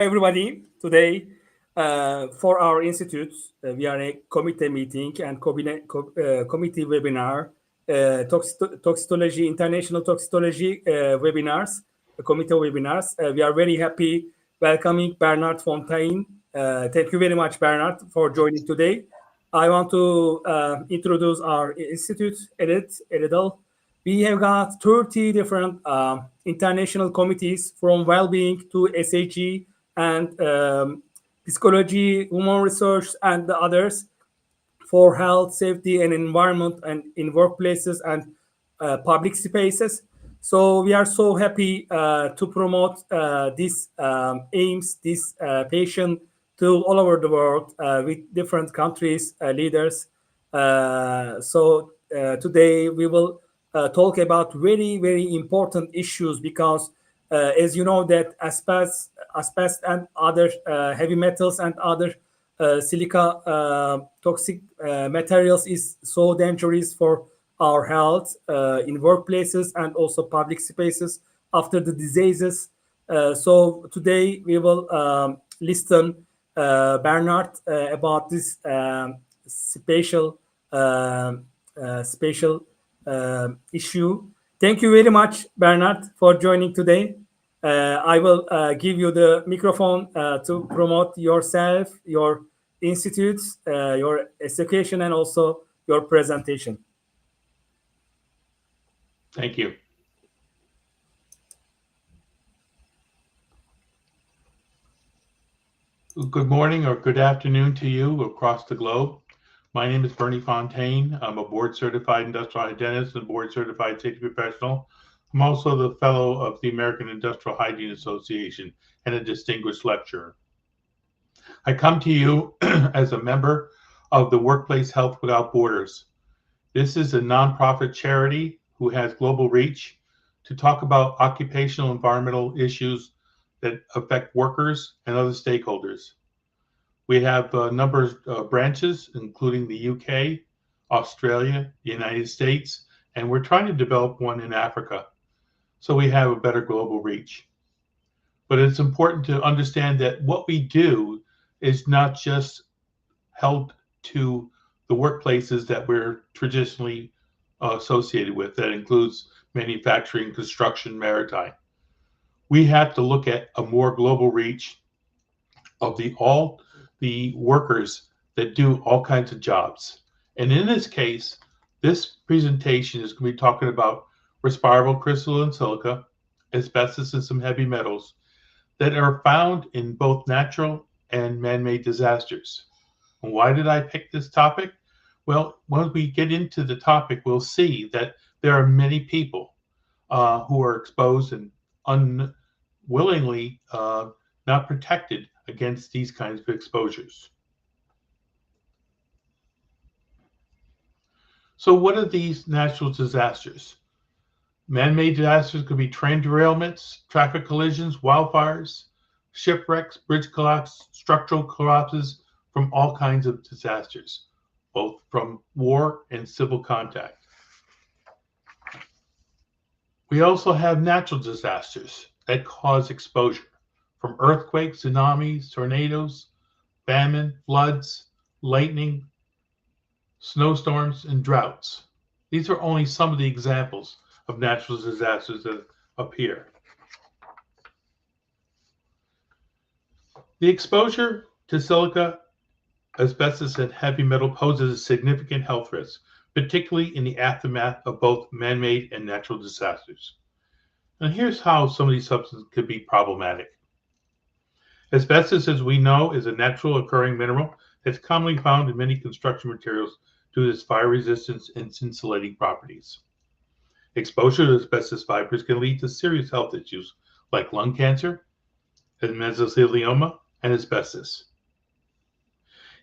everybody. Today, for our institute, we are a committee meeting and committee webinar, toxicology, international toxicology webinars, committee webinars. We are very happy welcoming Bernard Fontaine. Thank you very much, Bernard, for joining today. I want to introduce our institute, EDIDL. We have got 30 different international committees from well-being to SHG and psychology, human research, and the others for health, safety, and environment, and in workplaces and public spaces. So we are so happy to promote these aims, this patient to all over the world with different countries, leaders. Today we will talk about very, very important issues because, as you know, that asbestos and other heavy metals and other silica toxic materials is so dangerous for our health in workplaces and also public spaces after the diseases. So today we will listen Bernard about this special issue. Thank you very much, Bernard, for joining today. I will give you the microphone to promote yourself, your institutes, your education, and also your presentation. Thank you. Good morning or good afternoon to you across the globe. My name is Bernie Fontaine. I'm a board-certified industrial hygienist and board-certified safety professional. I'm also the fellow of the American Industrial Hygiene Association and a distinguished lecturer. I come to you as a member of the Workplace Health Without Borders. This is a nonprofit charity who has global reach to talk about occupational environmental issues that affect workers and other stakeholders. We have a number of branches, including the UK, Australia, the United States, and we're trying to develop one in Africa, so we have a better global reach. But it's important to understand that what we do is not just held to the workplaces that we're traditionally associated with. That includes manufacturing, construction, maritime. We have to look at a more global reach of all the workers that do all kinds of jobs. And in this case, this presentation is going to be talking about respirable crystalline silica, asbestos, and some heavy metals that are found in both natural and man-made disasters. And why did I pick this topic? Well, once we get into the topic, we'll see that there are many people who are exposed and unwillingly not protected against these kinds of exposures. So what are these natural disasters? Man-made disasters could be train derailments, traffic collisions, wildfires, shipwrecks, bridge collapse, structural collapses from all kinds of disasters, both from war and civil contact. We also have natural disasters that cause exposure, from earthquakes, tsunamis, tornadoes, famine, floods, lightning, snowstorms, and droughts. These are only some of the examples of natural disasters that appear. The exposure to silica, asbestos, and heavy metal poses a significant health risk, particularly in the aftermath of both man-made and natural disasters. And here's how some of these substances could be problematic. Asbestos, as we know, is a natural occurring mineral that's commonly found in many construction materials due to its fire resistance and insulating properties. Exposure to asbestos fibers can lead to serious health issues like lung cancer, mesothelioma, and asbestos.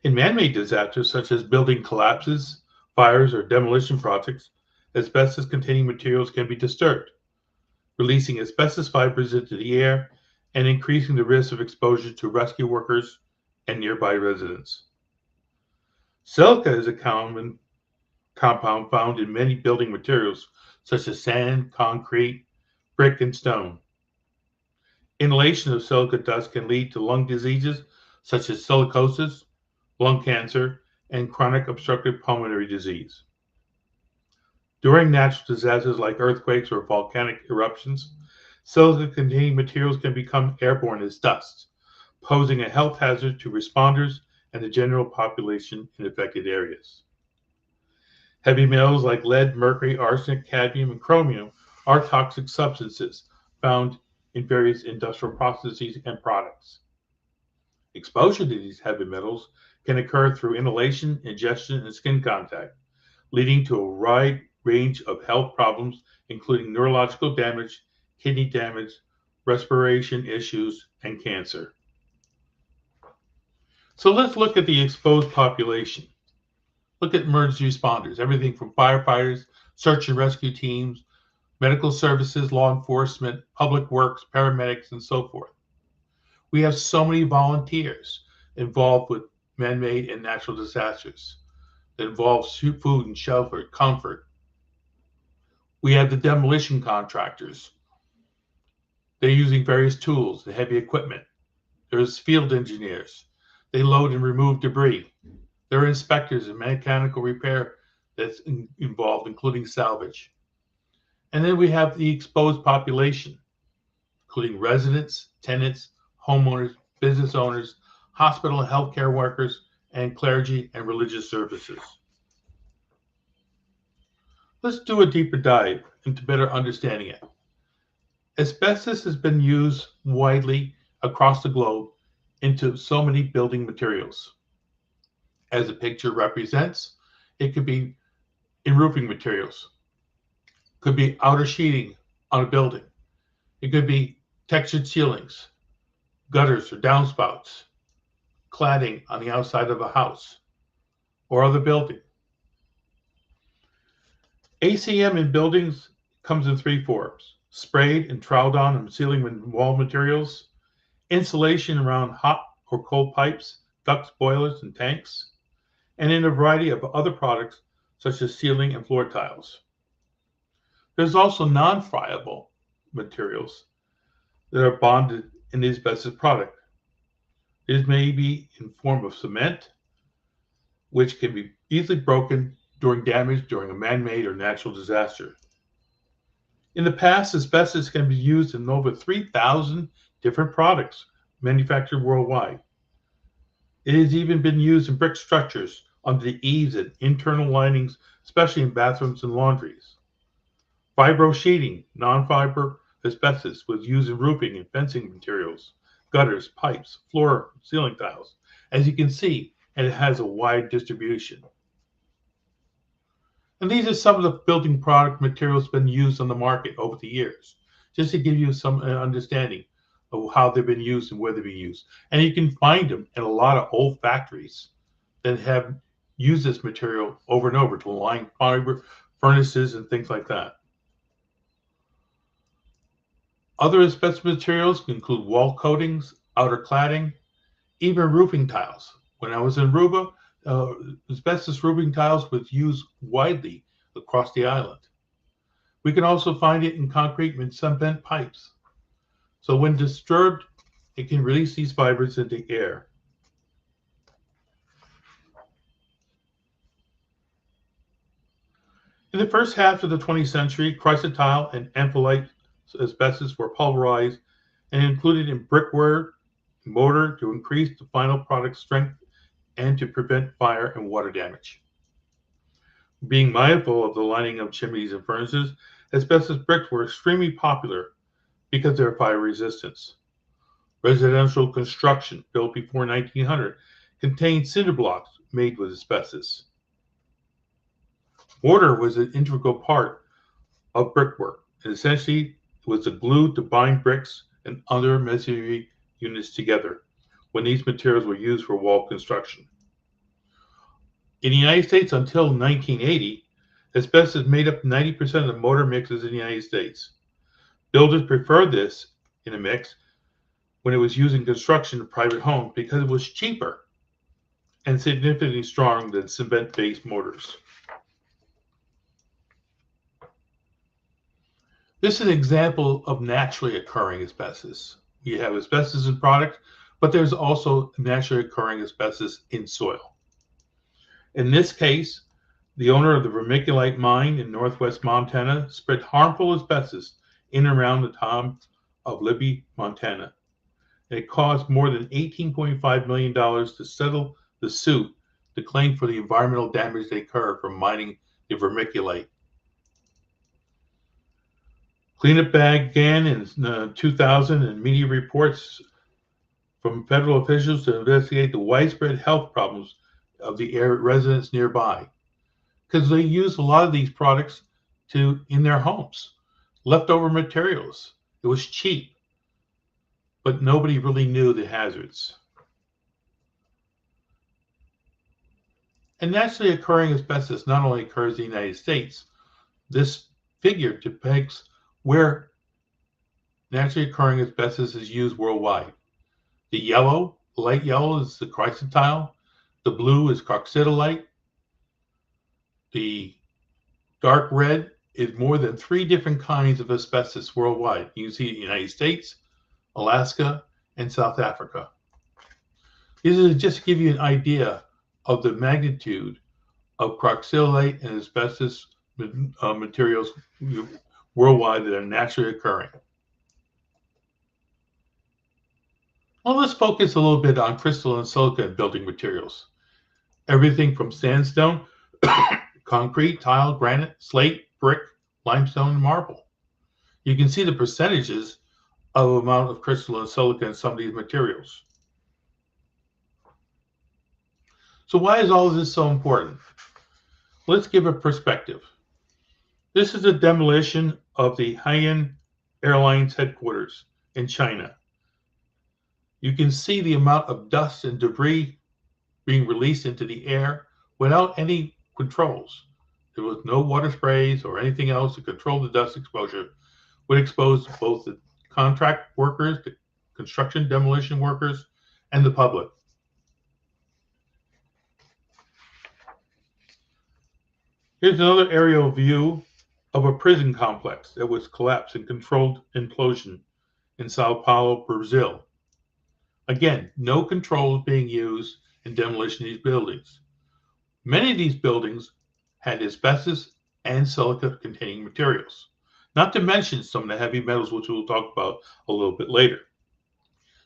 In man-made disasters such as building collapses, fires, or demolition projects, asbestos-containing materials can be disturbed, releasing asbestos fibers into the air and increasing the risk of exposure to rescue workers and nearby residents. Silica is a common compound found in many building materials such as sand, concrete, brick, and stone. Inhalation of silica dust can lead to lung diseases such as silicosis, lung cancer, and chronic obstructive pulmonary disease. During natural disasters like earthquakes or volcanic eruptions, silica-containing materials can become airborne as dust, posing a health hazard to responders and the general population in affected areas. Heavy metals like lead, mercury, arsenic, cadmium, and chromium are toxic substances found in various industrial processes and products. Exposure to these heavy metals can occur through inhalation, ingestion, and skin contact, leading to a wide range of health problems, including neurological damage, kidney damage, respiration issues, and cancer. So let's look at the exposed population. Look at emergency responders, everything from firefighters, search and rescue teams, medical services, law enforcement, public works, paramedics, and so forth. We have so many volunteers involved with man-made and natural disasters that involves food and shelter, comfort. We have the demolition contractors. They're using various tools and heavy equipment. There's field engineers. They load and remove debris. There are inspectors and mechanical repair that's involved, including salvage. And then we have the exposed population, including residents, tenants, homeowners, business owners, hospital and healthcare workers, and clergy and religious services. Let's do a deeper dive into better understanding it. Asbestos has been used widely across the globe into so many building materials. As the picture represents, it could be in roofing materials, could be outer sheeting on a building, it could be textured ceilings, gutters or downspouts, cladding on the outside of a house or other building. ACM in buildings comes in three forms: sprayed and troweled on and ceiling and wall materials, insulation around hot or cold pipes, ducts, boilers, and tanks, and in a variety of other products such as ceiling and floor tiles. There's also non-friable materials that are bonded in the asbestos product. These may be in form of cement, which can be easily broken during damage during a man-made or natural disaster. In the past, asbestos can be used in over 3,000 different products manufactured worldwide. It has even been used in brick structures, under the eaves and internal linings, especially in bathrooms and laundries. Fibro sheeting, non-fiber asbestos, was used in roofing and fencing materials, gutters, pipes, floor, ceiling tiles. As you can see, and it has a wide distribution. And these are some of the building product materials been used on the market over the years, just to give you some understanding of how they've been used and where they've been used. And you can find them in a lot of old factories that have used this material over and over to line fiber furnaces and things like that. Other asbestos materials include wall coatings, outer cladding, even roofing tiles. When I was in Aruba, asbestos roofing tiles was used widely across the island. We can also find it in concrete and cement pipes. So when disturbed, it can release these fibers into air. In the first half of the 20th century, chrysotile and amphibole asbestos were pulverized and included in brickwork and mortar to increase the final product strength and to prevent fire and water damage. Being mindful of the lining of chimneys and furnaces, asbestos bricks were extremely popular because of their fire resistance. Residential construction built before 1900 contained cinder blocks made with asbestos. Mortar was an integral part of brickwork, and essentially it was the glue to bind bricks and other masonry units together when these materials were used for wall construction. In the United States until 1980, asbestos made up 90% of the mortar mixes in the United States. Builders preferred this in a mix when it was used in construction of private homes because it was cheaper and significantly stronger than cement-based mortars. This is an example of naturally occurring asbestos. you have asbestos in product, but there's also naturally occurring asbestos in soil. In this case, the owner of the vermiculite mine in northwest Montana spread harmful asbestos in and around the town of Libby, Montana. It caused more than $18.5 million to settle the suit to claim for the environmental damage they incurred from mining the vermiculite. Cleanup began in 2000, and media reports from federal officials to investigate the widespread health problems of the residents nearby, because they use a lot of these products in their homes. Leftover materials. It was cheap, but nobody really knew the hazards. And naturally occurring asbestos not only occurs in the United States. This figure depicts where naturally occurring asbestos is used worldwide. The yellow, light yellow, is the chrysotile. The blue is carxidolite. The dark red is more than 3 different kinds of asbestos worldwide. You can see the United States, Alaska, and South Africa. These are just to give you an idea of the magnitude of carxidolite and asbestos materials worldwide that are naturally occurring. Well, let's focus a little bit on crystalline silica and building materials. Everything from sandstone, concrete, tile, granite, slate, brick, limestone, and marble. You can see the percentages of amount of crystalline silica in some of these materials. So why is all of this so important? Let's give a perspective. This is a demolition of the Haiyan Airlines headquarters in China. You can see the amount of dust and debris being released into the air without any controls. There was no water sprays or anything else to control the dust exposure, would expose both the contract workers, the construction demolition workers, and the public. Here's another aerial view of a prison complex that was collapsed in controlled implosion in Sao Paulo, Brazil. Again, no controls being used in demolition of these buildings. Many of these buildings had asbestos and silica containing materials, not to mention some of the heavy metals, which we'll talk about a little bit later.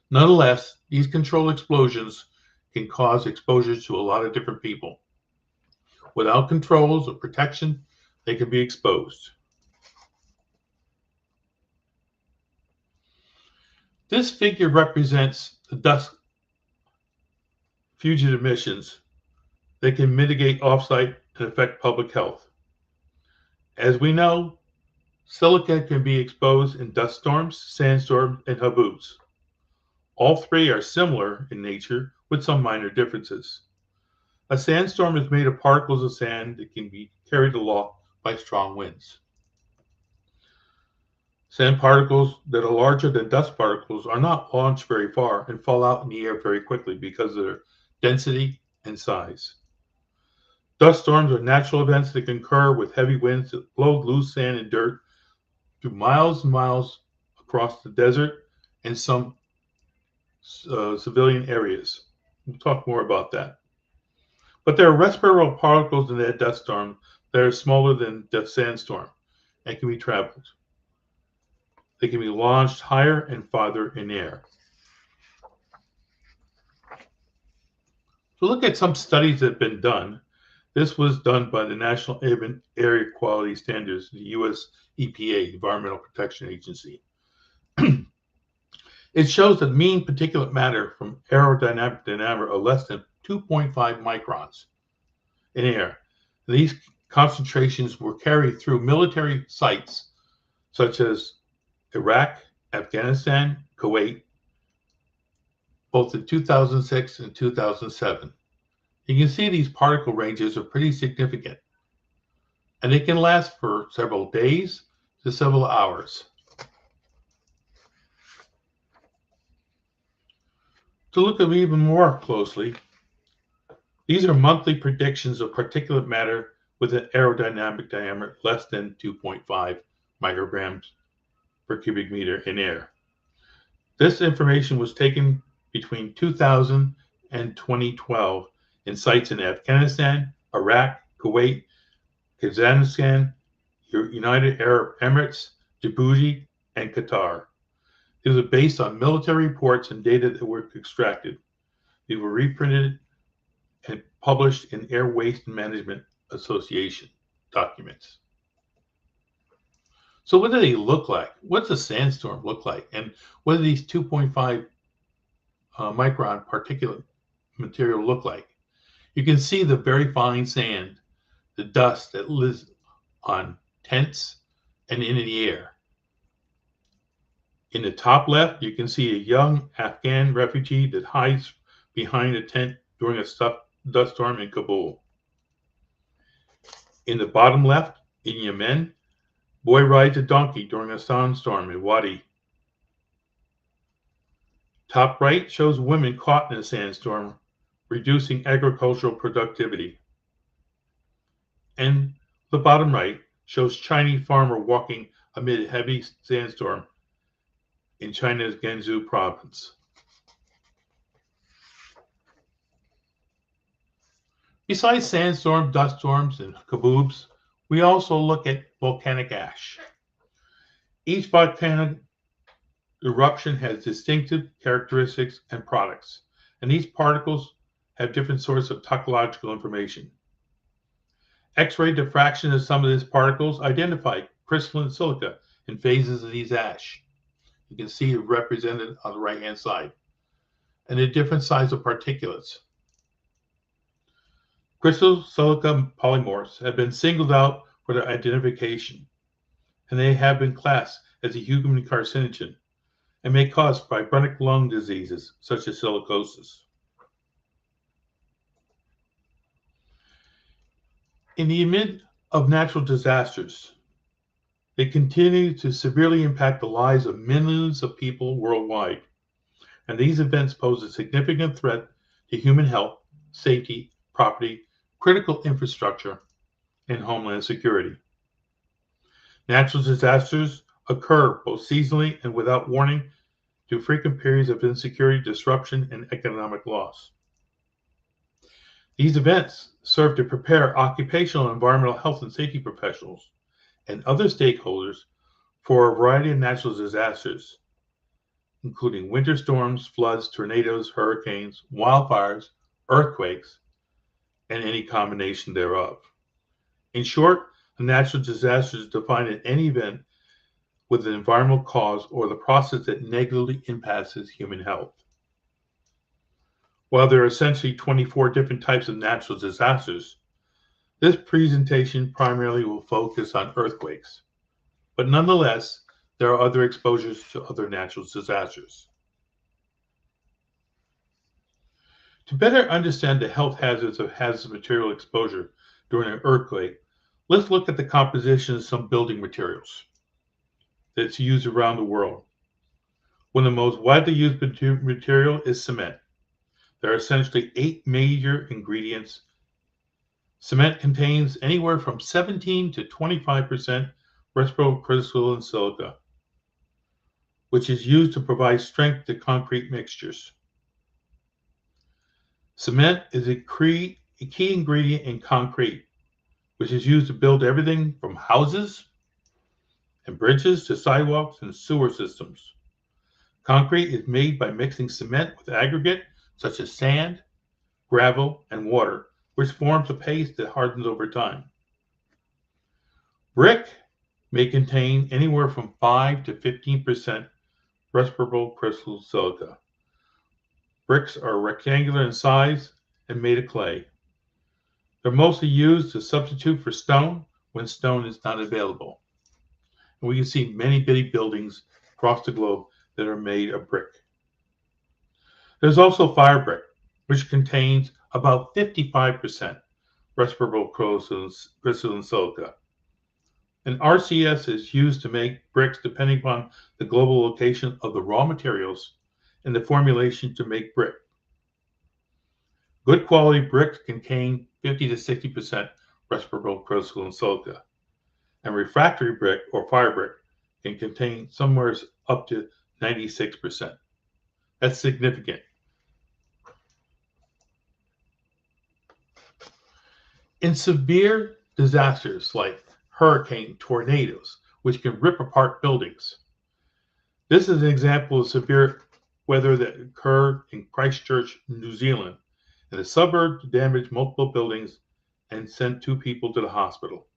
Nonetheless, these controlled explosions can cause exposure to a lot of different people. Without controls or protection, they can be exposed. This figure represents the dust fugitive emissions that can mitigate offsite and affect public health. As we know, silica can be exposed in dust storms, sandstorms, and haboobs. All 3 are similar in nature with some minor differences. A sandstorm is made of particles of sand that can be carried aloft by strong winds. Sand particles that are larger than dust particles are not launched very far and fall out in the air very quickly because of their density and size. Dust storms are natural events that can occur with heavy winds that blow loose sand and dirt through miles and miles across the desert and some civilian areas. We'll talk more about that. But there are respirable particles in that dust storm that are smaller than the sandstorm and can be traveled. They can be launched higher and farther in air. So look at some studies that have been done. This was done by the National Air Quality Standards, the US EPA, Environmental Protection Agency. It shows that mean particulate matter from aerodynamic diameter are less than 2.5 microns in air. These concentrations were carried through military sites such as Iraq, Afghanistan, Kuwait, both in 2006 and 2007. You can see these particle ranges are pretty significant, and they can last for several days to several hours. To look at even more closely, these are monthly predictions of particulate matter with an aerodynamic diameter less than 2.5 micrograms per cubic meter in air. This information was taken between 2000 and 2012 in sites in Afghanistan, Iraq, Kuwait, Kazakhstan, United Arab Emirates, Djibouti, and Qatar. These are based on military reports and data that were extracted. These were reprinted and published in Air Waste Management Association documents. So what do they look like? What's a sandstorm look like? And what do these 2.5 micron particulate material look like? You can see the very fine sand, the dust that lives on tents and in the air. In the top left, you can see a young Afghan refugee that hides behind a tent during a dust storm in Kabul. In the bottom left, in Yemen, boy rides a donkey during a sandstorm in Wadi. Top right shows women caught in a sandstorm, reducing agricultural productivity. And the bottom right shows Chinese farmer walking amid a heavy sandstorm in China's Gansu province. Besides sandstorms, dust storms, and kaboobs, we also look at volcanic ash. Each volcanic eruption has distinctive characteristics and products, and these particles have different sources of toxicological information. X-ray diffraction of some of these particles identify crystalline silica in phases of these ash. You can see it represented on the right-hand side, and the different size of particulates. Crystal silica polymorphs have been singled out for their identification, and they have been classed as a human carcinogen and may cause fibronic lung diseases such as silicosis. In the midst of natural disasters, they continue to severely impact the lives of millions of people worldwide, and these events pose a significant threat to human health, safety, property, critical infrastructure, and homeland security. Natural disasters occur both seasonally and without warning due to frequent periods of insecurity, disruption, and economic loss. These events serve to prepare occupational and environmental health and safety professionals and other stakeholders for a variety of natural disasters, including winter storms, floods, tornadoes, hurricanes, wildfires, earthquakes, and any combination thereof. In short, a natural disaster is defined as any event with an environmental cause or the process that negatively impacts human health. While there are essentially 24 different types of natural disasters, this presentation primarily will focus on earthquakes, but nonetheless, there are other exposures to other natural disasters. To better understand the health hazards of hazardous material exposure during an earthquake, let's look at the composition of some building materials that's used around the world. One of the most widely used material is cement. There are essentially 8 major ingredients. Cement contains anywhere from 17 to 25% respirable crystalline silica, which is used to provide strength to concrete mixtures. Cement is a key ingredient in concrete, which is used to build everything from houses and bridges to sidewalks and sewer systems. Concrete is made by mixing cement with aggregate such as sand, gravel, and water, which forms a paste that hardens over time. Brick may contain anywhere from 5 to 15% respirable crystal silica. Bricks are rectangular in size and made of clay. They're mostly used to substitute for stone when stone is not available. And we can see many buildings across the globe that are made of brick. There's also fire brick, which contains about 55% respirable crystalline silica. And RCS is used to make bricks depending upon the global location of the raw materials and the formulation to make brick. Good quality bricks contain 50 to 60% respirable crystalline silica, and refractory brick or fire brick can contain somewhere up to 96%. That's significant. In severe disasters like hurricane tornadoes, which can rip apart buildings, this is an example of severe weather that occurred in Christchurch, New Zealand, and the suburb damaged multiple buildings and sent 2 people to the hospital.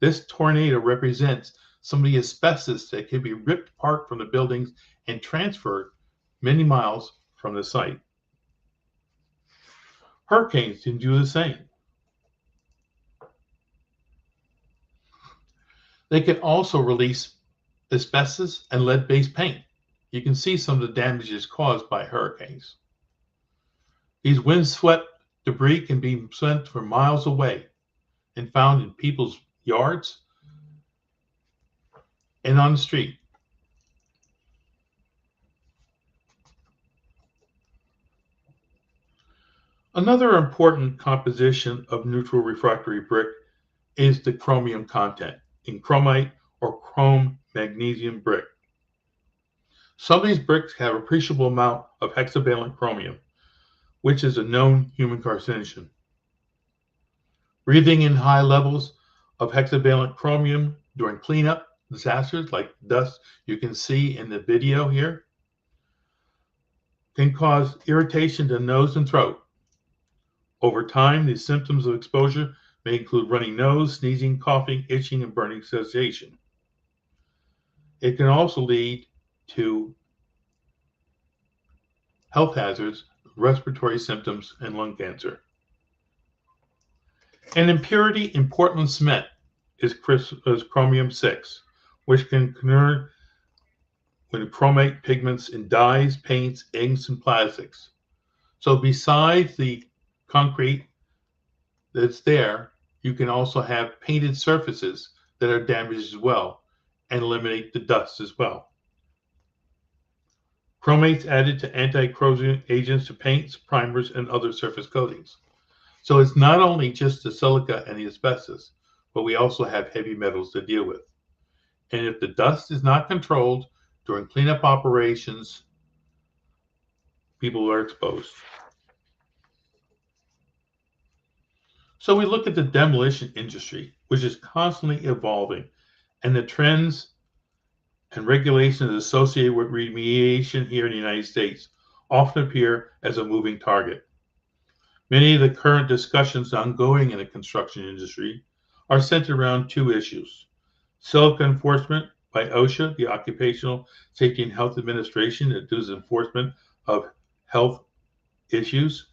This tornado represents some of the asbestos that can be ripped apart from the buildings and transferred many miles from the site. Hurricanes can do the same. They can also release asbestos and lead-based paint. You can see some of the damages caused by hurricanes. These windswept debris can be sent from miles away and found in people's yards and on the street. Another important composition of neutral refractory brick is the chromium content in chromite or chrome magnesium brick. Some of these bricks have appreciable amount of hexavalent chromium, which is a known human carcinogen. Breathing in high levels of hexavalent chromium during cleanup disasters like dust you can see in the video here can cause irritation to the nose and throat. Over time, the symptoms of exposure may include runny nose, sneezing, coughing, itching, and burning sensation. It can also lead to health hazards, respiratory symptoms, and lung cancer. An impurity in Portland cement is chromium-6, which can occur when chromate pigments in dyes, paints, inks, and plastics. So besides the concrete that's there, you can also have painted surfaces that are damaged as well and eliminate the dust as well. Chromates added to anti-corrosion agents to paints, primers, and other surface coatings. So it's not only just the silica and the asbestos, but we also have heavy metals to deal with. And if the dust is not controlled during cleanup operations, people are exposed. So we look at the demolition industry, which is constantly evolving, and the trends and regulations associated with remediation here in the United States often appear as a moving target. Many of the current discussions ongoing in the construction industry are centered around 2 issues: silica enforcement by OSHA, the Occupational Safety and Health Administration, that does enforcement of health issues,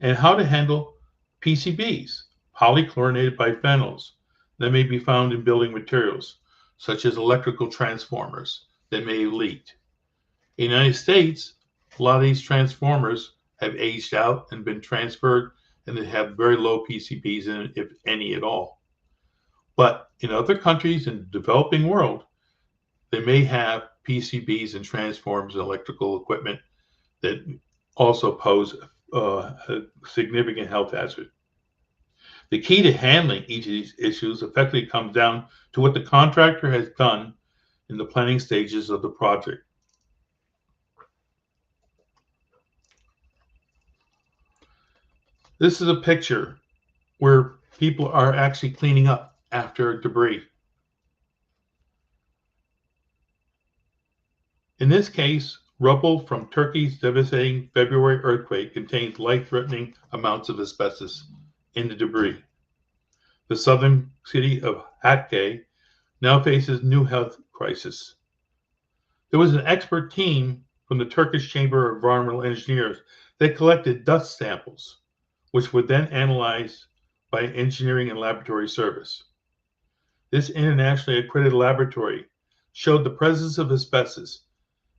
and how to handle PCBs, polychlorinated biphenyls, that may be found in building materials, such as electrical transformers that may have leaked. In the United States, a lot of these transformers have aged out and been transferred, and they have very low PCBs in it, if any at all. But in other countries in the developing world, they may have PCBs and transformers and electrical equipment that also pose a significant health hazard. The key to handling each of these issues effectively comes down to what the contractor has done in the planning stages of the project. This is a picture where people are actually cleaning up after debris. In this case, rubble from Turkey's devastating February earthquake contains life-threatening amounts of asbestos in the debris. The southern city of Hatay now faces new health crisis. There was an expert team from the Turkish Chamber of Environmental Engineers that collected dust samples, which were then analyzed by an engineering and laboratory service. This internationally accredited laboratory showed the presence of asbestos,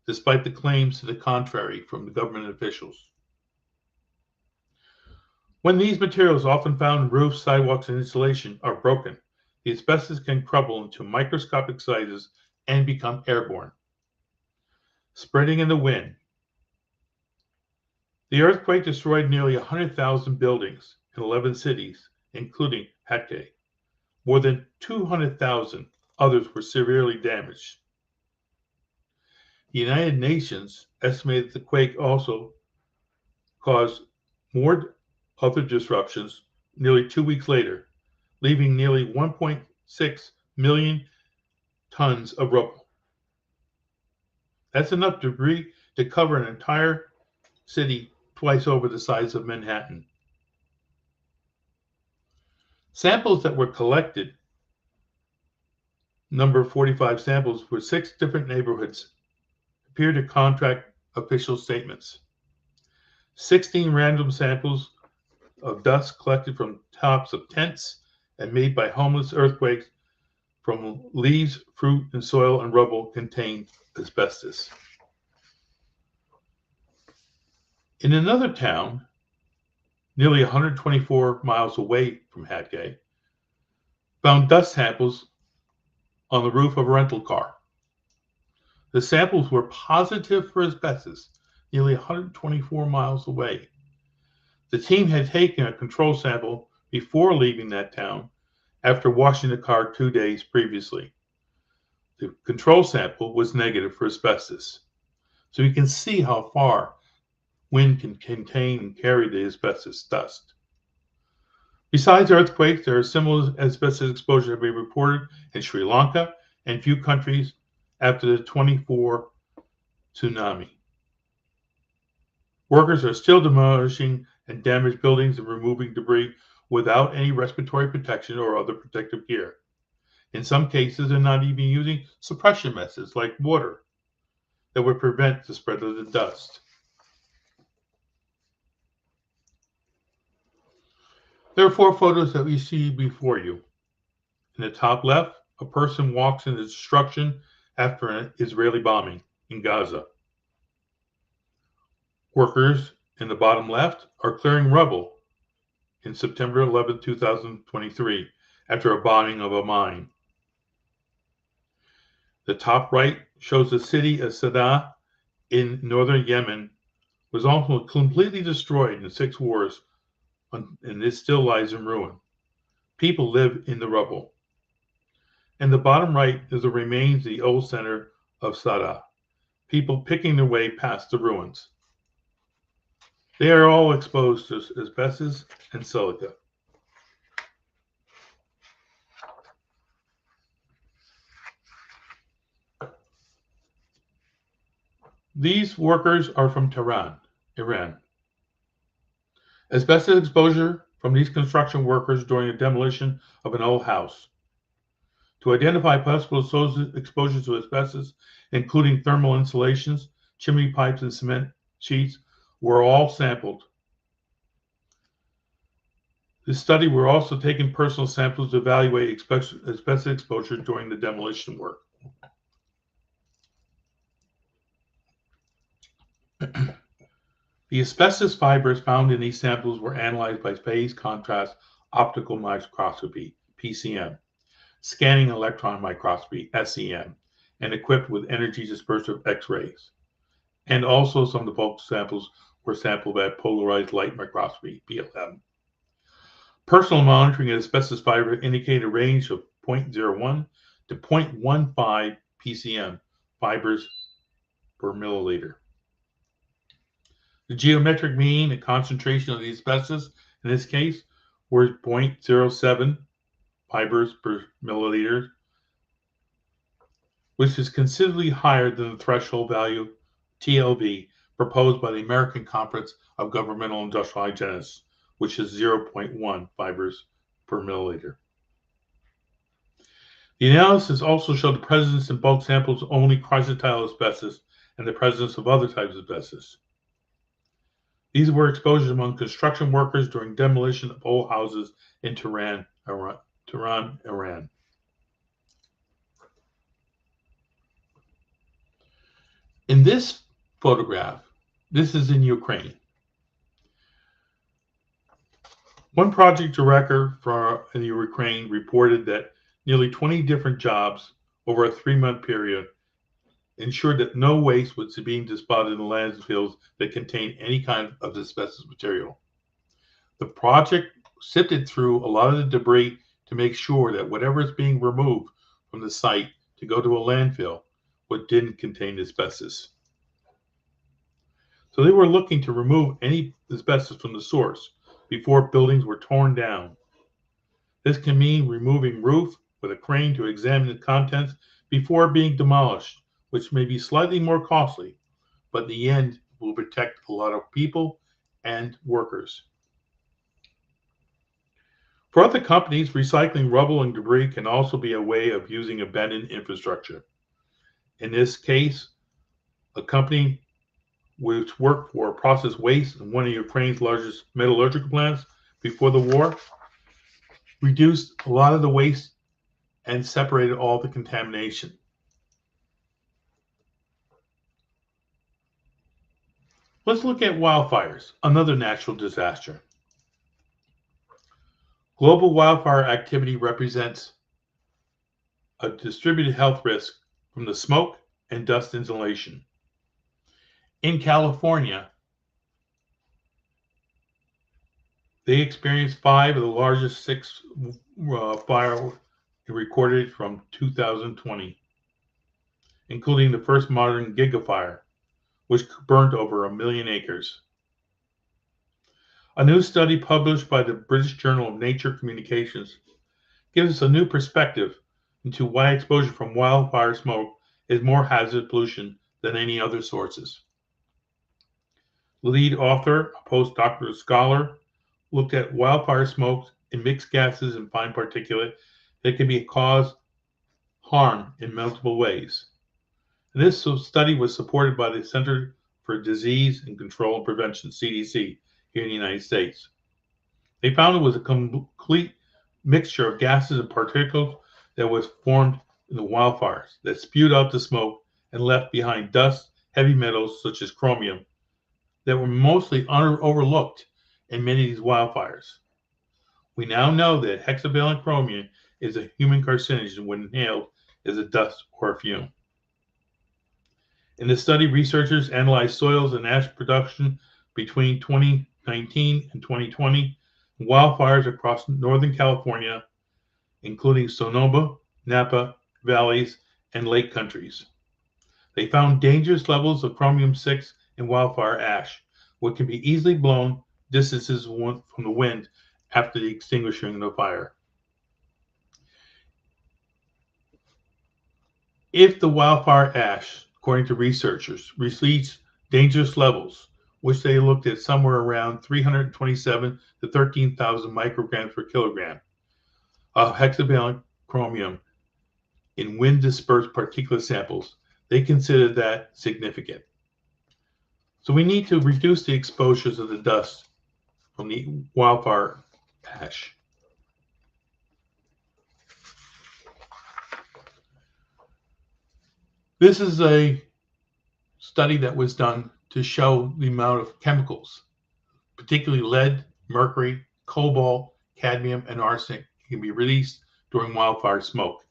despite the claims to the contrary from the government officials. When these materials, often found in roofs, sidewalks, and insulation, are broken, the asbestos can crumble into microscopic sizes and become airborne, spreading in the wind. The earthquake destroyed nearly 100,000 buildings in 11 cities, including Hatay. More than 200,000 others were severely damaged. The United Nations estimated the quake also caused more other disruptions nearly 2 weeks later, leaving nearly 1.6 million tons of rubble. That's enough debris to cover an entire city twice over the size of Manhattan. Samples that were collected, number 45 samples for 6 different neighborhoods, appear to contradict official statements. 16 random samples of dust collected from tops of tents and made by homeless earthquakes from leaves, fruit, and soil and rubble contained asbestos. In another town, nearly 124 miles away from Hatgate, found dust samples on the roof of a rental car. The samples were positive for asbestos, nearly 124 miles away. The team had taken a control sample before leaving that town after washing the car 2 days previously. The control sample was negative for asbestos. So you can see how far wind can contain and carry the asbestos dust. Besides earthquakes, there are similar asbestos exposure have been reported in Sri Lanka and few countries after the 24 tsunami. Workers are still demolishing and damaged buildings and removing debris without any respiratory protection or other protective gear. In some cases, they're not even using suppression methods like water that would prevent the spread of the dust. There are 4 photos that we see before you. In the top left, a person walks into destruction after an Israeli bombing in Gaza. Workers in the bottom left are clearing rubble in September 11, 2023, after a bombing of a mine. The top right shows the city of Sana'a in northern Yemen was almost completely destroyed in 6 wars, and it still lies in ruin. People live in the rubble. And the bottom right is the remains of the old center of Sana'a, people picking their way past the ruins. They are all exposed to asbestos and silica. These workers are from Tehran, Iran. Asbestos exposure from these construction workers during a demolition of an old house. To identify possible exposures to asbestos, including thermal insulations, chimney pipes, and cement sheets, were all sampled. This study were also taking personal samples to evaluate asbestos exposure during the demolition work. The asbestos fibers found in these samples were analyzed by phase contrast optical microscopy, PCM, scanning electron microscopy, SEM, and equipped with energy dispersive X-rays. And also some of the bulk samples were sampled by polarized light microscopy, PLM. Personal monitoring of asbestos fiber indicated a range of 0.01 to 0.15 PCM fibers per milliliter. The geometric mean and concentration of the asbestos in this case were 0.07 fibers per milliliter, which is considerably higher than the threshold value TLV proposed by the American Conference of Governmental Industrial Hygienists, which is 0.1 fibers per milliliter. The analysis also showed the presence in bulk samples of only chrysotile asbestos and the presence of other types of asbestos. These were exposures among construction workers during demolition of old houses in Tehran, Iran. In this photograph, this is in Ukraine. One project director in Ukraine reported that nearly 20 different jobs over a 3-month period ensured that no waste was being disposed in the landfills that contained any kind of asbestos material. The project sifted through a lot of the debris to make sure that whatever is being removed from the site to go to a landfill what didn't contain asbestos. So they were looking to remove any asbestos from the source before buildings were torn down. This can mean removing roof with a crane to examine the contents before being demolished, which may be slightly more costly, but in the end will protect a lot of people and workers. For other companies, recycling rubble and debris can also be a way of using abandoned infrastructure. In this case, a company which worked for process waste in one of Ukraine's largest metallurgical plants before the war reduced a lot of the waste and separated all the contamination. Let's look at wildfires, another natural disaster. Global wildfire activity represents a distributed health risk from the smoke and dust inhalation. In California, they experienced 5 of the largest 6 fires recorded from 2020, including the first modern gigafire, which burnt over 1 million acres. A new study published by the British Journal of Nature Communications gives us a new perspective into why exposure from wildfire smoke is more hazardous pollution than any other sources. The lead author, a postdoctoral scholar, looked at wildfire smoke and mixed gases and fine particulate that can be cause harm in multiple ways. And this study was supported by the Center for Disease and Control and Prevention, CDC, here in the United States. They found it was a complete mixture of gases and particles that was formed in the wildfires that spewed out the smoke and left behind dust, heavy metals such as chromium that were mostly overlooked in many of these wildfires. We now know that hexavalent chromium is a human carcinogen when inhaled as a dust or a fume. In the study, researchers analyzed soils and ash production between 2019 and 2020, and wildfires across Northern California, including Sonoma, Napa valleys, and lake countries. They found dangerous levels of chromium-6 in wildfire ash, which can be easily blown distances from the wind after the extinguishing of the fire. If the wildfire ash, according to researchers, reaches dangerous levels, which they looked at somewhere around 327 to 13,000 micrograms per kilogram of hexavalent chromium in wind-dispersed particulate samples, they consider that significant. So we need to reduce the exposures of the dust from the wildfire ash. This is a study that was done to show the amount of chemicals, particularly lead, mercury, cobalt, cadmium, and arsenic can be released during wildfire smoke.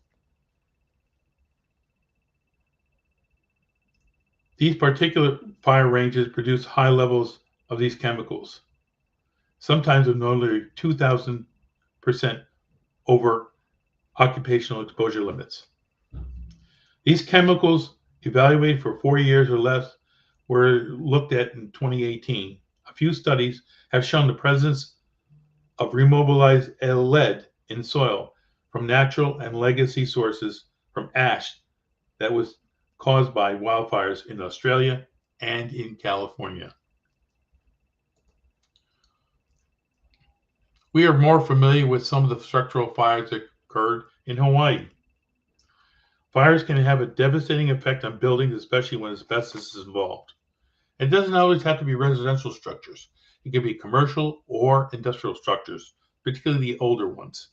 These particular fire ranges produce high levels of these chemicals, sometimes of nearly 2,000% over occupational exposure limits. These chemicals, evaluated for 4 years or less, were looked at in 2018. A few studies have shown the presence of remobilized lead in soil from natural and legacy sources from ash that was caused by wildfires in Australia and in California. We are more familiar with some of the structural fires that occurred in Hawaii. Fires can have a devastating effect on buildings, especially when asbestos is involved. It doesn't always have to be residential structures. It can be commercial or industrial structures, particularly the older ones.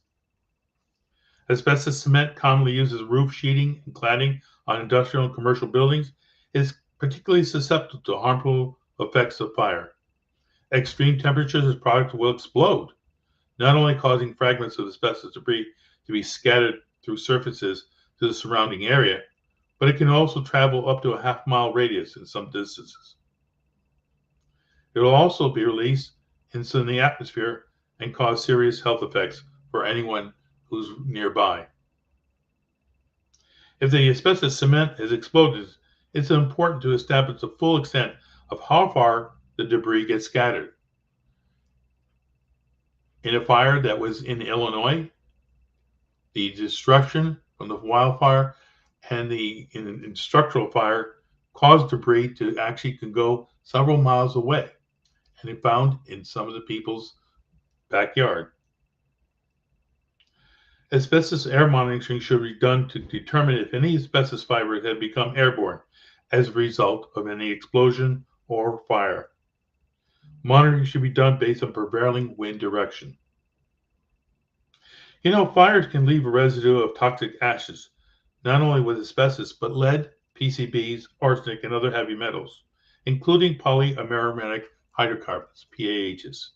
Asbestos cement, commonly used as roof sheeting and cladding on industrial and commercial buildings, is particularly susceptible to harmful effects of fire. Extreme temperatures, this product will explode, not only causing fragments of asbestos debris to be scattered through surfaces to the surrounding area, but it can also travel up to a half-mile radius in some distances. It will also be released into the atmosphere and cause serious health effects for anyone who's nearby. If the asbestos cement is exploded, it's important to establish the full extent of how far the debris gets scattered. In a fire that was in Illinois, the destruction from the wildfire and in structural fire caused debris to actually can go several miles away, and it found in some of the people's backyard. Asbestos air monitoring should be done to determine if any asbestos fibers have become airborne as a result of any explosion or fire. Monitoring should be done based on prevailing wind direction. Fires can leave a residue of toxic ashes, not only with asbestos, but lead, PCBs, arsenic, and other heavy metals, including polyaromatic hydrocarbons, PAHs.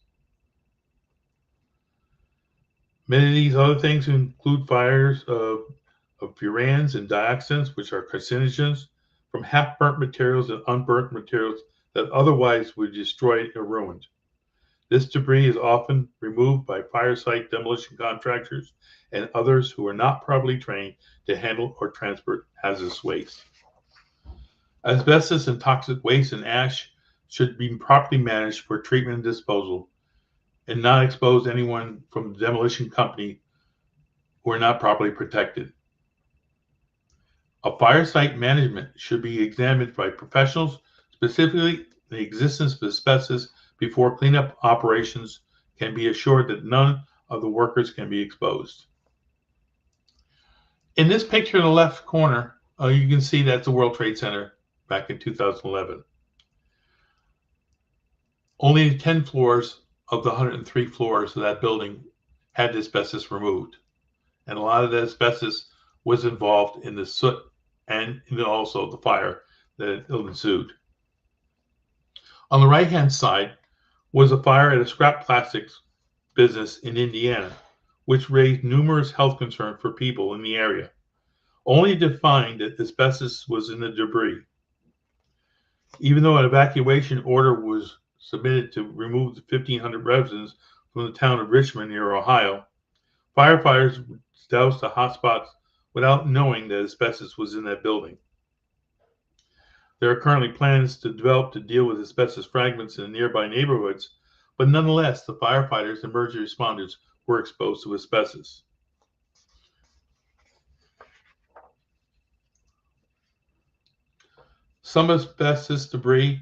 Many of these other things include fires of furans and dioxins, which are carcinogens, from half-burnt materials and unburnt materials that otherwise would be destroyed or ruined. This debris is often removed by fire site demolition contractors and others who are not properly trained to handle or transport hazardous waste. Asbestos and toxic waste and ash should be properly managed for treatment and disposal, and not expose anyone from the demolition company who are not properly protected. A fire site management should be examined by professionals, specifically the existence of asbestos, before cleanup operations can be assured that none of the workers can be exposed. In this picture in the left corner, you can see that's the World Trade Center back in 2011. Only 10 floors of the 103 floors of that building had asbestos removed. And a lot of the asbestos was involved in the soot and also the fire that ensued. On the right-hand side was a fire at a scrap plastics business in Indiana, which raised numerous health concerns for people in the area, only to find that asbestos was in the debris. Even though an evacuation order was submitted to remove the 1,500 residents from the town of Richmond near Ohio, firefighters doused the hotspots without knowing that asbestos was in that building. There are currently plans to develop to deal with asbestos fragments in nearby neighborhoods, but nonetheless, the firefighters and emergency responders were exposed to asbestos. Some asbestos debris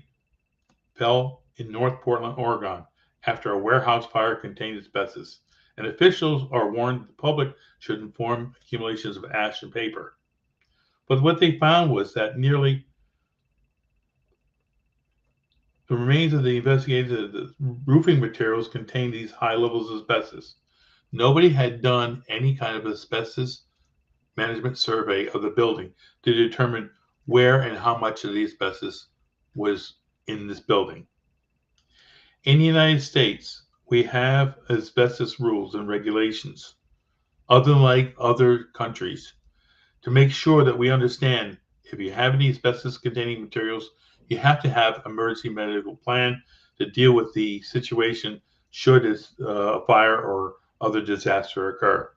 fell in North Portland, Oregon, after a warehouse fire contained asbestos, and officials are warned the public should inform accumulations of ash and paper. But what they found was that nearly the remains of the investigated the roofing materials contained these high levels of asbestos. Nobody had done any kind of asbestos management survey of the building to determine where and how much of the asbestos was in this building. In the United States, we have asbestos rules and regulations, unlike other countries, to make sure that we understand if you have any asbestos containing materials, you have to have an emergency medical plan to deal with the situation should a fire or other disaster occur.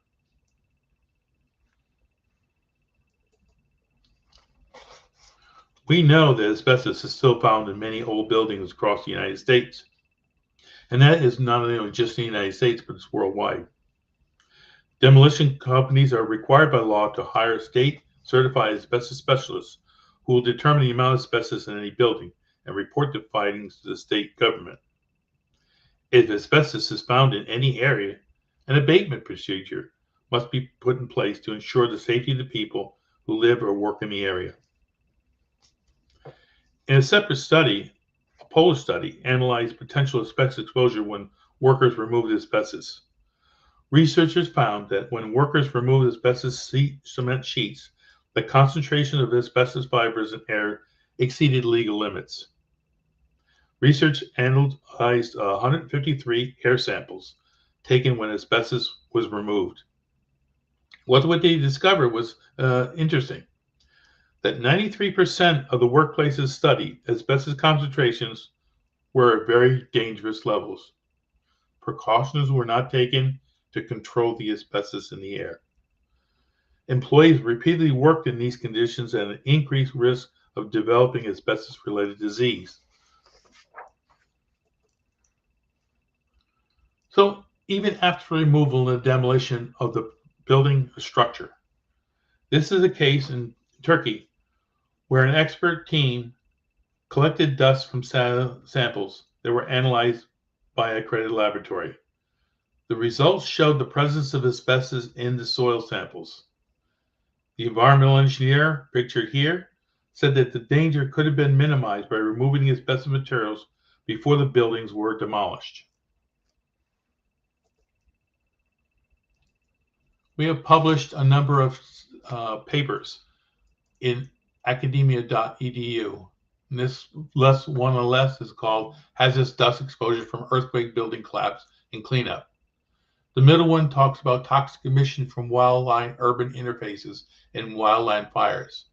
We know that asbestos is still found in many old buildings across the United States. And that is not only just in the United States, but it's worldwide. Demolition companies are required by law to hire state certified asbestos specialists who will determine the amount of asbestos in any building and report the findings to the state government. If asbestos is found in any area, an abatement procedure must be put in place to ensure the safety of the people who live or work in the area. In a separate study, a Polish study analyzed potential asbestos exposure when workers removed asbestos. Researchers found that when workers removed asbestos cement sheets, the concentration of asbestos fibers in air exceeded legal limits. Research analyzed 153 air samples taken when asbestos was removed. What they discovered was interesting, that 93% of the workplaces studied, asbestos concentrations were at very dangerous levels. Precautions were not taken to control the asbestos in the air. Employees repeatedly worked in these conditions at an increased risk of developing asbestos-related disease. So even after removal and demolition of the building structure, this is a case in Turkey where an expert team collected dust from samples that were analyzed by an accredited laboratory. The results showed the presence of asbestos in the soil samples. The environmental engineer, pictured here, said that the danger could have been minimized by removing the asbestos materials before the buildings were demolished. We have published a number of papers in academia.edu. And this one on the left is called Hazardous Dust Exposure from Earthquake Building Collapse and Cleanup. The middle one talks about toxic emission from wildland urban interfaces and wildland fires.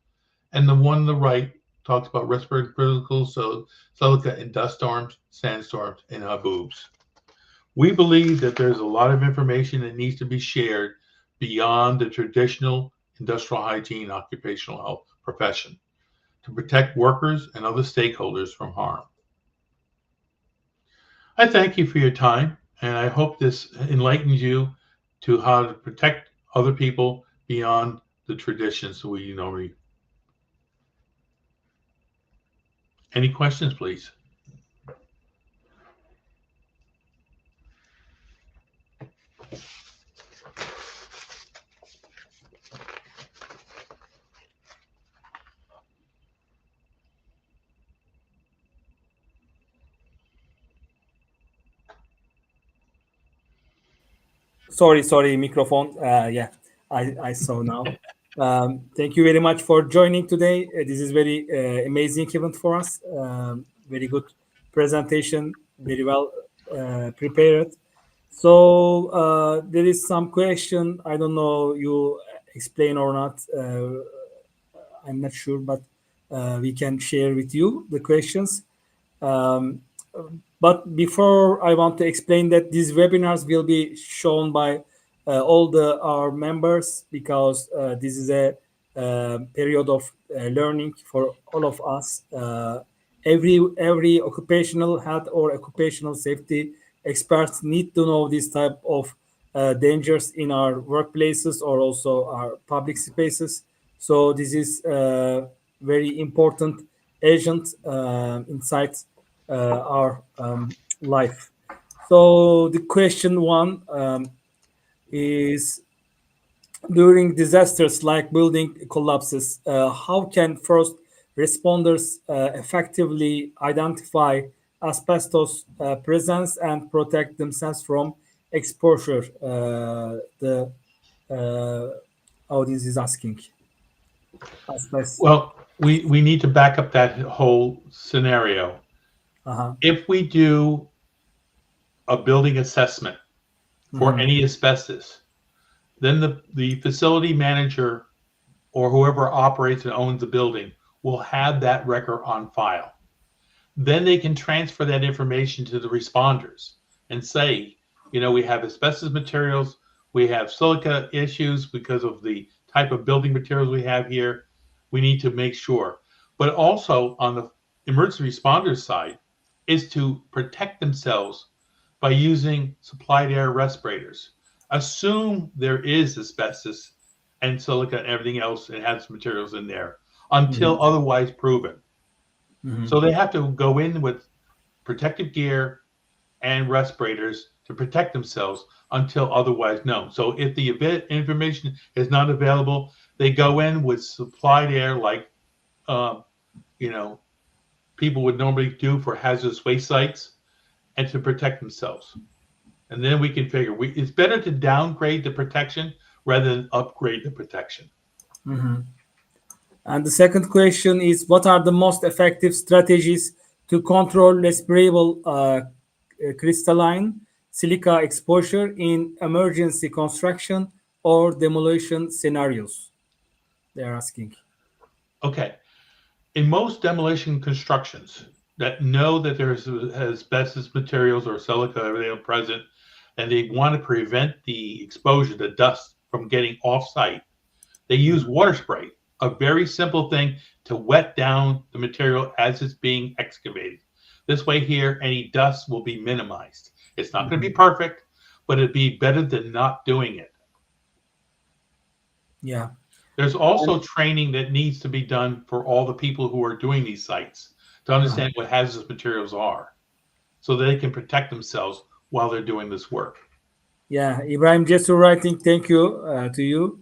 And the one on the right talks about respiratory critical silica in dust storms, sandstorms, and haboobs. We believe that there's a lot of information that needs to be shared beyond the traditional industrial hygiene occupational health profession to protect workers and other stakeholders from harm. I thank you for your time, and I hope this enlightens you to how to protect other people beyond the traditions we normally. Any questions, please? Sorry, microphone. Yeah, I saw now. Thank you very much for joining today. This is very amazing event for us. Very good presentation, very well prepared. So there is some question. I don't know you explain or not. I'm not sure, but we can share with you the questions. Um, but before I want to explain that these webinars will be shown by all our members because this is a period of learning for all of us. Every occupational health or occupational safety experts need to know this type of dangers in our workplaces or also our public spaces. So this is very important agent inside our life. So the question one is during disasters like building collapses, how can first responders effectively identify asbestos presence and protect themselves from exposure? The audience is asking. Asbestos. Well, we need to back up that whole scenario. If we do a building assessment for any asbestos, then the facility manager or whoever operates and owns the building will have that record on file. Then they can transfer that information to the responders and say, you know, we have asbestos materials, we have silica issues because of the type of building materials we have here. We need to make sure. But also on the emergency responders side is to protect themselves by using supplied air respirators. Assume there is asbestos and silica and everything else and has materials in there until otherwise proven. So they have to go in with protective gear and respirators to protect themselves until otherwise known. So if the information is not available, they go in with supplied air like you know, people would normally do for hazardous waste sites and to protect themselves. And then we can figure it's better to downgrade the protection rather than upgrade the protection. And the second question is, what are the most effective strategies to control respirable crystalline silica exposure in emergency construction or demolition scenarios? They're asking. Okay. In most demolition constructions that know that there's asbestos materials or silica everything present, and they want to prevent the exposure, the dust from getting off-site, They use water spray, a very simple thing to wet down the material as it's being excavated. This way here, any dust will be minimized. It's not going to be perfect, but it'd be better than not doing it. Yeah. There's also training that needs to be done for all the people who are doing these sites to understand what hazardous materials are so that they can protect themselves while they're doing this work. Yeah, Ibrahim Cesur, writing, thank you to you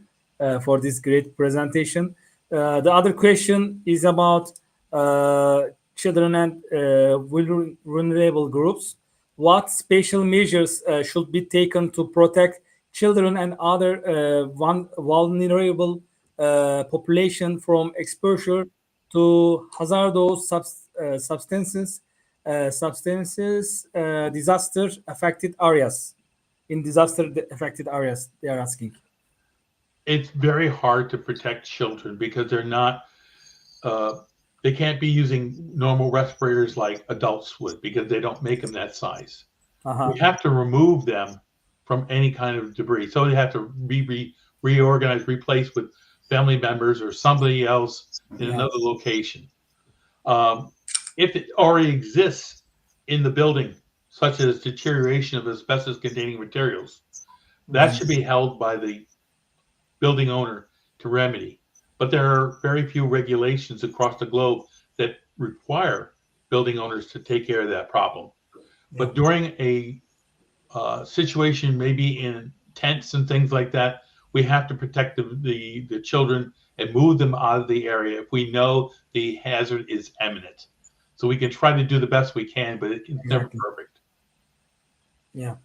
for this great presentation. The other question is about children and vulnerable groups. What special measures should be taken to protect children and other vulnerable population from exposure to hazardous substances, disaster affected areas? In disaster affected areas, they are asking. It's very hard to protect children because they're not, they can't be using normal respirators like adults would because they don't make them that size. We have to remove them from any kind of debris. So they have to be reorganized, replaced with family members or somebody else in another location. If it already exists in the building, such as deterioration of asbestos containing materials, that should be held by the building owner to remedy. But there are very few regulations across the globe that require building owners to take care of that problem. But during a situation, maybe in tents and things like that, we have to protect the children and move them out of the area if we know the hazard is imminent. So we can try to do the best we can, but it's never perfect. Yeah.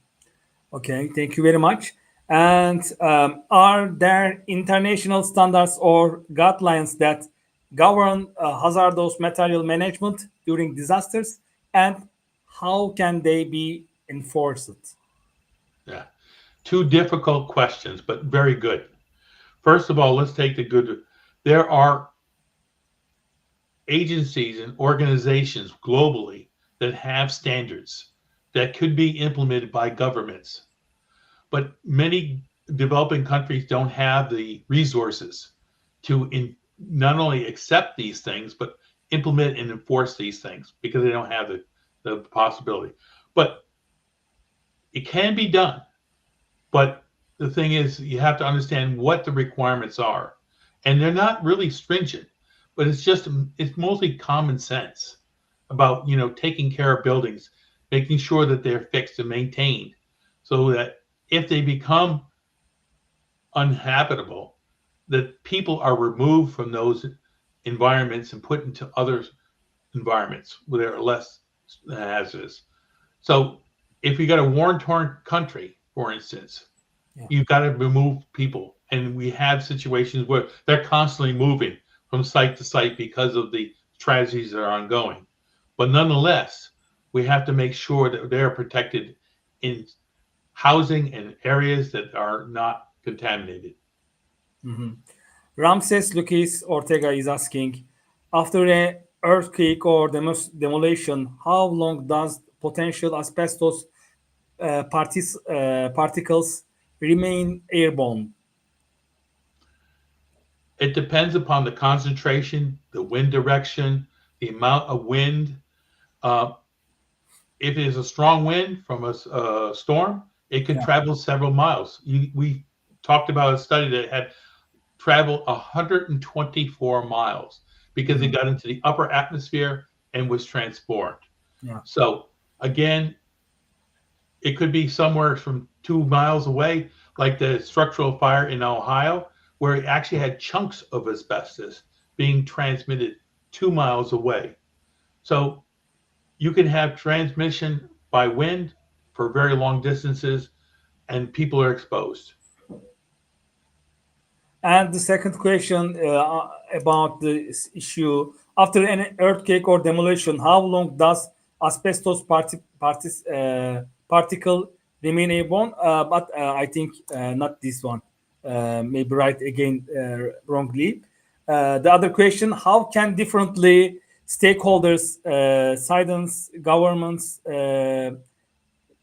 Okay. Thank you very much. And are there international standards or guidelines that govern hazardous material management during disasters, and how can they be enforced? Yeah. Two difficult questions, but very good. First of all, let's take the good. There are agencies and organizations globally that have standards that could be implemented by governments. But many developing countries don't have the resources to not only accept these things, but implement and enforce these things because they don't have the possibility. But it can be done. But the thing is, you have to understand what the requirements are. And they're not really stringent, but it's mostly common sense about, taking care of buildings, making sure that they're fixed and maintained so that if they become uninhabitable, that people are removed from those environments and put into other environments where they're less hazardous. So if you got a war-torn country, for instance, you've got to remove people. And we have situations where they're constantly moving from site to site because of the tragedies that are ongoing. But nonetheless, we have to make sure that they're protected in housing and areas that are not contaminated. Ramses Lucas Ortega is asking, after an earthquake or demolition, how long does potential asbestos particles remain airborne? It depends upon the concentration, the wind direction, the amount of wind. If it is a strong wind from a storm, it could travel several miles. We talked about a study that had traveled 124 miles because it got into the upper atmosphere and was transformed. So again, it could be somewhere from 2 miles away, like the structural fire in Ohio, where it actually had chunks of asbestos being transmitted 2 miles away. So you can have transmission by wind for very long distances, and people are exposed. And the second question about this issue, after an earthquake or demolition, how long does asbestos particle remain airborne? But I think not this one. Maybe right again wrongly. The other question, how can differently stakeholders, citizens, governments,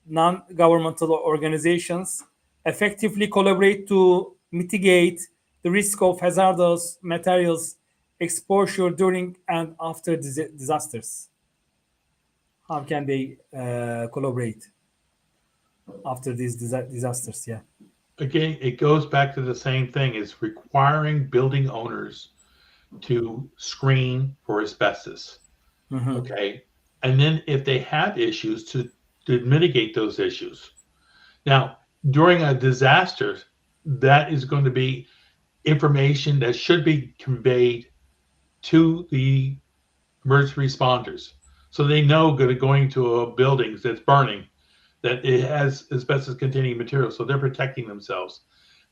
non-governmental organizations effectively collaborate to mitigate the risk of hazardous materials exposure during and after disasters? How can they collaborate after these disasters? Yeah. Again, it goes back to the same thing. It's requiring building owners to screen for asbestos. Mm-hmm. Okay. And then if they have issues, to mitigate those issues. Now, during a disaster, that is going to be information that should be conveyed to the emergency responders. So they know going to a building that's burning, that it has asbestos containing material. So they're protecting themselves.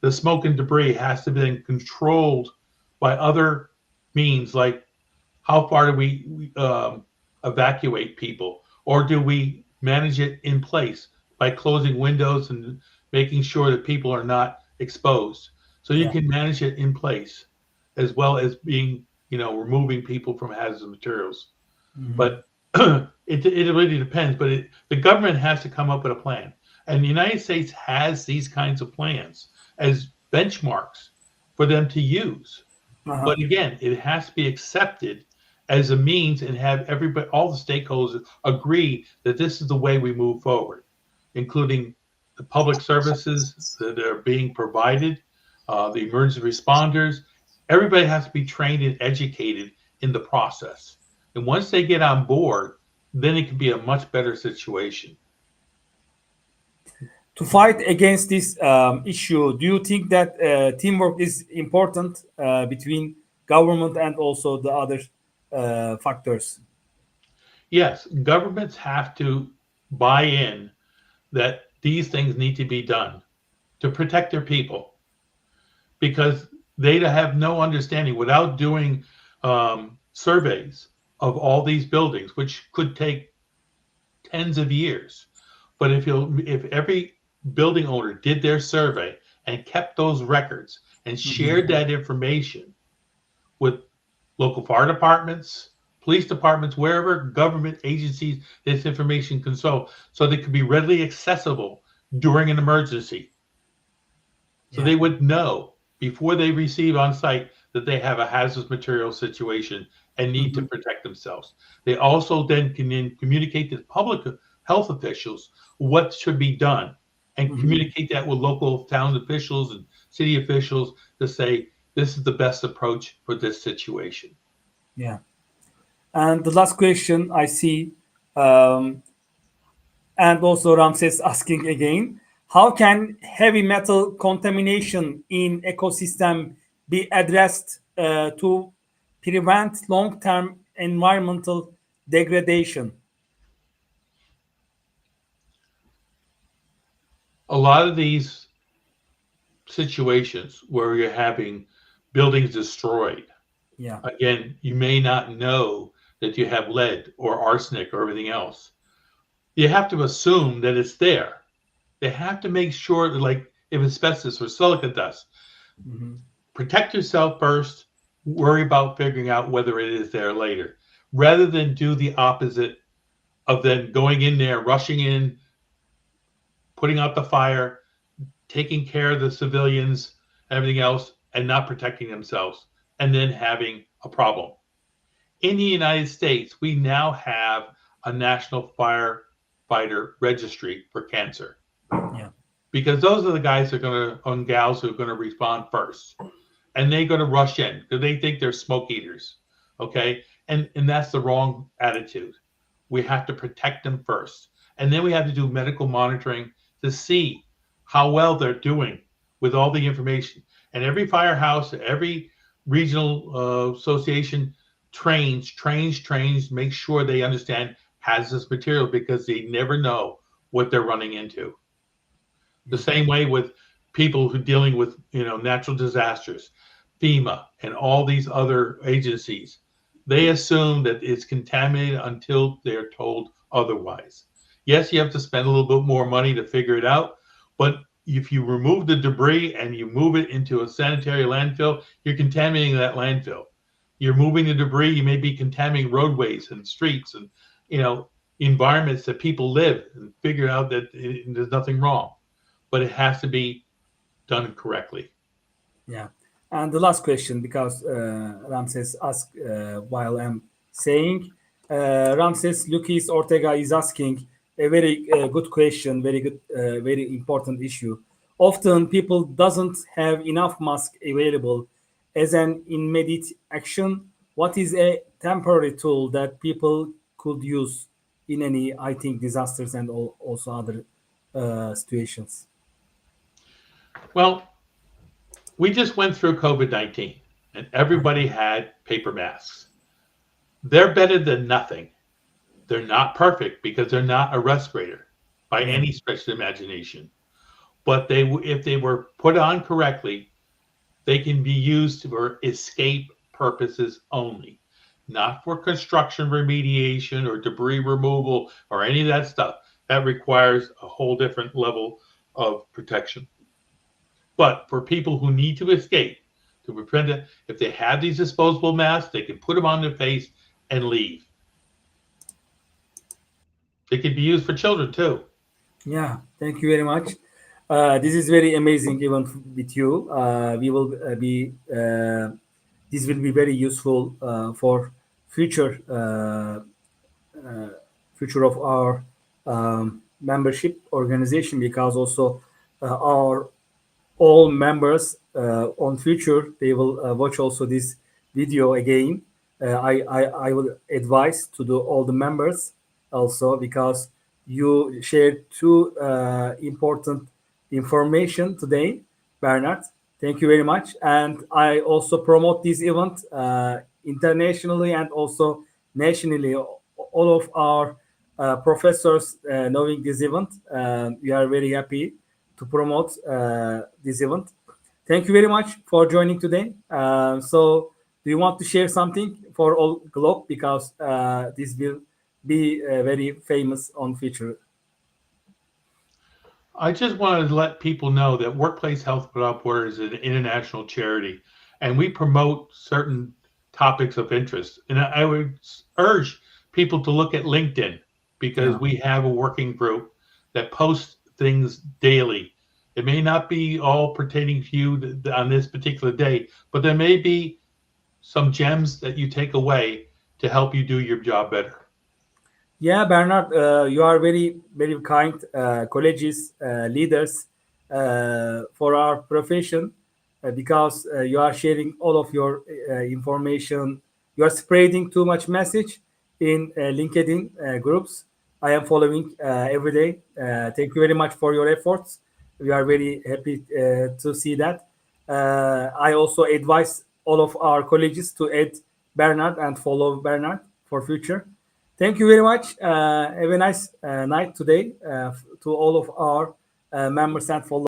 The smoke and debris has to be controlled by other means, like how far do we evacuate people, or do we manage it in place by closing windows and making sure that people are not exposed? So you Yeah. can manage it in place, as well as being, removing people from hazardous materials. Mm-hmm. But it really depends. But the government has to come up with a plan, and the United States has these kinds of plans as benchmarks for them to use. Uh-huh. But again, it has to be accepted as a means and have everybody, all the stakeholders agree that this is the way we move forward, including the public services that are being provided, the emergency responders. Everybody has to be trained and educated in the process. And once they get on board, then it can be a much better situation. To fight against this issue, do you think that teamwork is important between government and also the other factors? Yes, governments have to buy in that these things need to be done to protect their people, because they have no understanding without doing surveys of all these buildings, which could take tens of years. But if every building owner did their survey and kept those records and shared Mm-hmm. that information with local fire departments, police departments, wherever government agencies this information can so they could be readily accessible during an emergency. So Yeah. they would know before they receive on site that they have a hazardous material situation and need to Mm-hmm. protect themselves. They also then can communicate to public health officials what should be done, and Mm-hmm. communicate that with local town officials and city officials to say this is the best approach for this situation. Yeah. And the last question I see, um, and also Ramses asking again, how can heavy metal contamination in ecosystem be addressed to prevent long-term environmental degradation? A lot of these situations where you're having buildings destroyed, Yeah. again, you may not know that you have lead or arsenic or everything else. You have to assume that it's there. They have to make sure that, like, if asbestos or silica dust, Mhm. protect yourself first, worry about figuring out whether it is there later, rather than do the opposite of then going in there, rushing in, putting out the fire, taking care of the civilians, everything else, and not protecting themselves, and then having a problem. In the United States, we now have a national firefighter registry for cancer, Yeah. because those are the guys that are going to, and gals who are going to respond first, and they're going to rush in because they think they're smoke eaters. Okay, and that's the wrong attitude. We have to protect them first, and then we have to do medical monitoring to see how well they're doing with all the information. And every firehouse, every regional association trains, make sure they understand hazardous material, because they never know what they're running into. The Yeah. same way with people who dealing with, natural disasters, FEMA and all these other agencies. They assume that it's contaminated until they're told otherwise. Yes, you have to spend a little bit more money to figure it out, but if you remove the debris and you move it into a sanitary landfill, you're contaminating that landfill. You're moving the debris, you may be contaminating roadways and streets and, environments that people live, and figure out that there's nothing wrong, but it has to be done correctly. Yeah. And the last question, because Ramses asked while I'm saying, Ramses Lucas Ortega is asking a very good question, very good, very important issue. Often people doesn't have enough mask available as an immediate action. What is a temporary tool that people could use in any, I think, disasters and also other situations? Well, we just went through COVID-19 and everybody had paper masks. They're better than nothing. They're not perfect because they're not a respirator by Yeah, any stretch of the imagination. But if they were put on correctly, they can be used for escape purposes only, not for construction remediation or debris removal or any of that stuff. That requires a whole different level of protection. But for people who need to escape, to prevent it, if they have these disposable masks, they can put them on their face and leave. It could be used for children too. yeah. Thank you very much. This is very amazing event with you. We will be this will be very useful for future future of our membership organization, because also our all members on future they will watch also this video again. I will advise to do all the members also, because you shared two important information today, Bernard. Thank you very much. And I also promote this event internationally and also nationally. All of our professors knowing this event, we are very happy to promote this event. Thank you very much for joining today. So, do you want to share something for all globe, because this will be very famous on future? I just wanted to let people know that Workplace Health Without Borders is an international charity, and we promote certain topics of interest. And I would urge people to look at LinkedIn because Yeah. we have a working group that posts things daily. It may not be all pertaining to you on this particular day, but there may be some gems that you take away to help you do your job better. Yeah, Bernard, you are very, very kind colleges, leaders for our profession, because you are sharing all of your information. You are spreading too much message in LinkedIn groups. I am following every day. Thank you very much for your efforts. We are very happy to see that. I also advise all of our colleges to add Bernard and follow Bernard for future. Thank you very much. Have a nice night today to all of our members and followers.